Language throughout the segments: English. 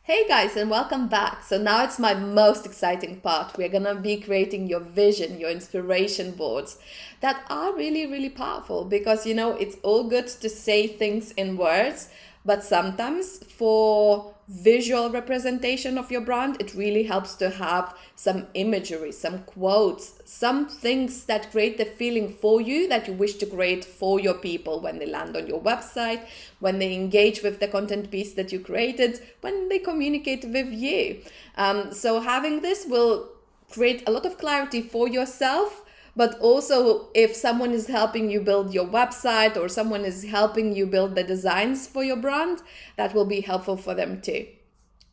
Hey guys, and welcome back. So now it's my most exciting part. We're gonna be creating your vision, your inspiration boards that are really, really powerful because it's all good to say things in words, but sometimes for visual representation of your brand, it really helps to have some imagery, some quotes, some things that create the feeling for you that you wish to create for your people when they land on your website, when they engage with the content piece that you created, when they communicate with you. So having this will create a lot of clarity for yourself, but also if someone is helping you build your website or someone is helping you build the designs for your brand, that will be helpful for them too.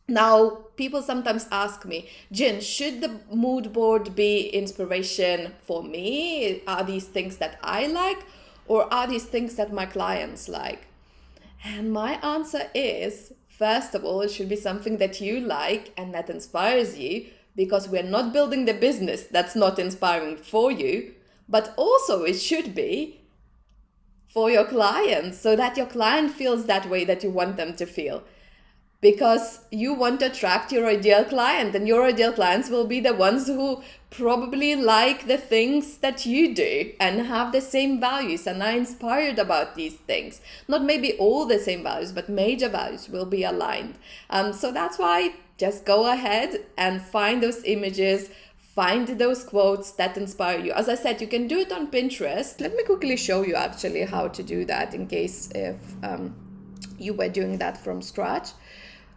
Now, people sometimes ask me, Jin, should the mood board be inspiration for me? Are these things that I like, or are these things that my clients like? And my answer is, first of all, it should be something that you like and that inspires you, because we're not building the business that's not inspiring for you, but also it should be for your clients so that your client feels that way that you want them to feel. Because you want to attract your ideal client, and your ideal clients will be the ones who probably like the things that you do and have the same values and are inspired about these things. Not maybe all the same values, but major values will be aligned. So that's why just go ahead and find those images, find those quotes that inspire you. As I said, you can do it on Pinterest. Let me quickly show you actually how to do that in case if you were doing that from scratch.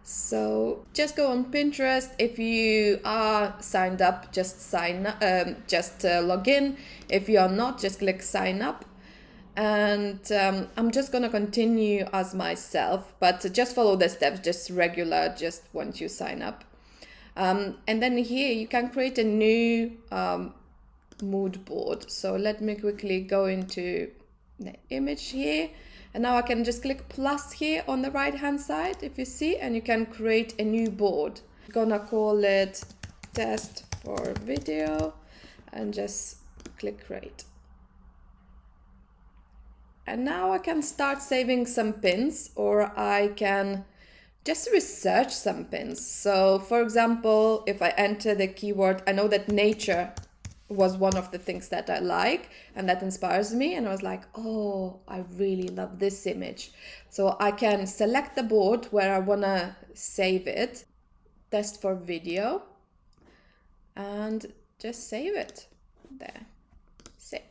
So just go on Pinterest. If you are signed up, just log in. If you are not, just click sign up. And I'm just gonna continue as myself, but just follow the steps, just regular, just once you sign up. And then here you can create a new mood board. So let me quickly go into the image here. And now I can just click plus here on the right hand side, if you see, and you can create a new board. I'm gonna call it test for video and just click create. And now I can start saving some pins, or I can just research some pins. So for example, if I enter the keyword, I know that nature was one of the things that I like and that inspires me, and I was like, oh, I really love this image. So I can select the board where I want to save it, test for video, and just save it there, save.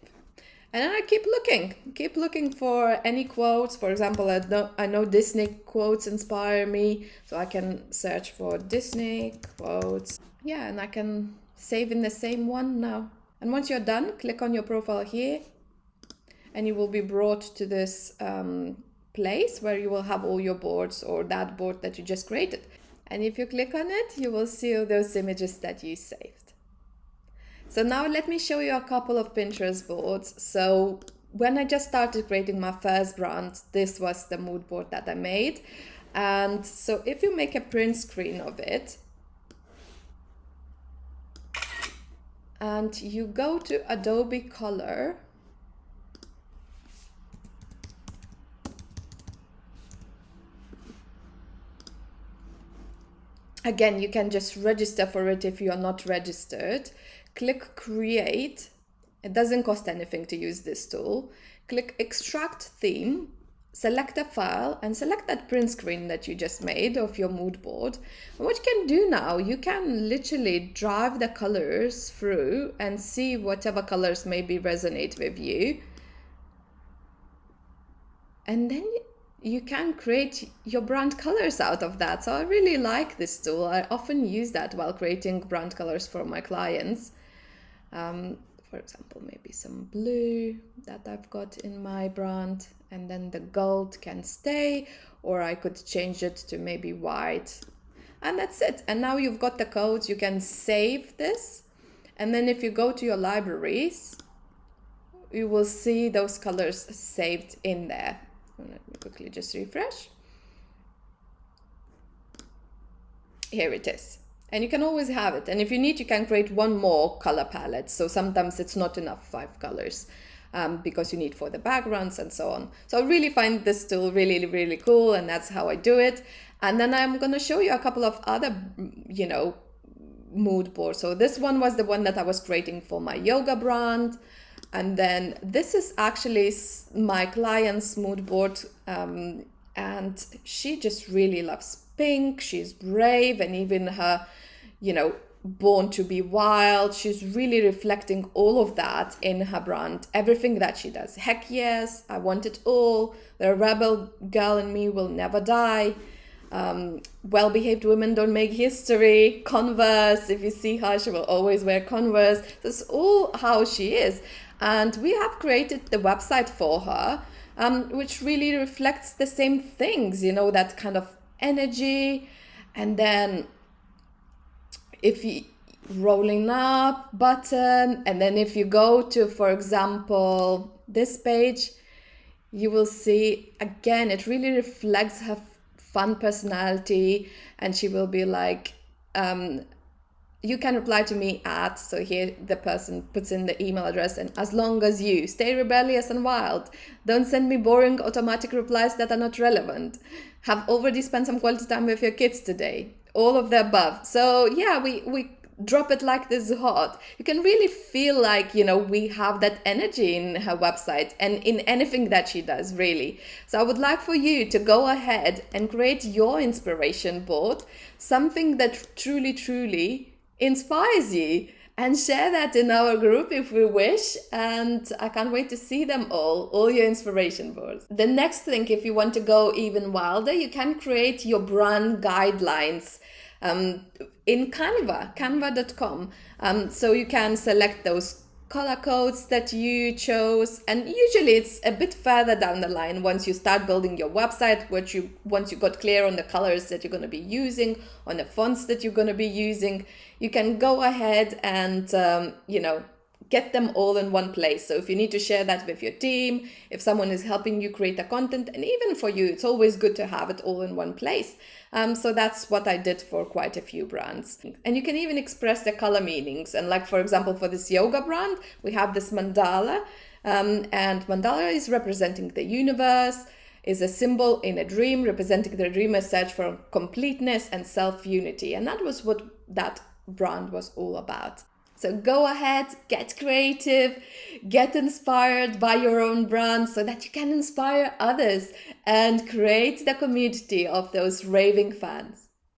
And then I keep looking for any quotes. For example, I know Disney quotes inspire me, so I can search for Disney quotes. Yeah, and I can save in the same one now. And once you're done, click on your profile here, and you will be brought to this place where you will have all your boards, or that board that you just created. And if you click on it, you will see all those images that you saved. So now let me show you a couple of Pinterest boards. So when I just started creating my first brand, this was the mood board that I made. And so if you make a print screen of it, and you go to Adobe Color, again, you can just register for it if you are not registered. Click create. It doesn't cost anything to use this tool. Click extract theme, select a file, and select that print screen that you just made of your mood board. And what you can do now, you can literally drive the colors through and see whatever colors maybe resonate with you. And then you can create your brand colors out of that. So I really like this tool. I often use that while creating brand colors for my clients. For example, maybe some blue that I've got in my brand, and then the gold can stay, or I could change it to maybe white. And that's it. And now you've got the codes, you can save this. And then if you go to your libraries, you will see those colors saved in there. Let me quickly just refresh. Here it is. And you can always have it. And if you need, you can create one more color palette. So sometimes it's not enough 5 colors. because you need for the backgrounds and so on. So I really find this tool really, really cool, and that's how I do it. And then I'm going to show you a couple of other, mood boards. So this one was the one that I was creating for my yoga brand. And then this is actually my client's mood board. And she just really loves pink. She's brave, and even her, born to be wild. She's really reflecting all of that in her brand, everything that she does. Heck yes, I want it all. The rebel girl in me will never die. Well-behaved women don't make history. Converse, if you see her, she will always wear Converse. That's all how she is. And we have created the website for her, which really reflects the same things, that kind of energy. And then if you rolling up button, and then if you go to, for example, this page, you will see again, it really reflects her fun personality, and she will be like, you can reply to me at, so here the person puts in the email address, and as long as you stay rebellious and wild, don't send me boring automatic replies that are not relevant, have already spent some quality time with your kids today, all of the above. So yeah, we drop it like this hot. You can really feel like, we have that energy in her website and in anything that she does, really. So I would like for you to go ahead and create your inspiration board, something that truly, truly inspires you, and share that in our group if we wish. And I can't wait to see them all your inspiration boards. The next thing, if you want to go even wilder, you can create your brand guidelines in canva.com. So you can select those color codes that you chose, and usually it's a bit further down the line once you start building your website, once you got clear on the colors that you're going to be using, on the fonts that you're going to be using, you can go ahead and get them all in one place. So if you need to share that with your team, if someone is helping you create the content, and even for you, it's always good to have it all in one place. So that's what I did for quite a few brands. And you can even express the color meanings. And like, for example, for this yoga brand, we have this mandala, and mandala is representing the universe, is a symbol in a dream, representing the dreamer's search for completeness and self-unity. And that was what that brand was all about. So go ahead, get creative, get inspired by your own brand so that you can inspire others and create the community of those raving fans.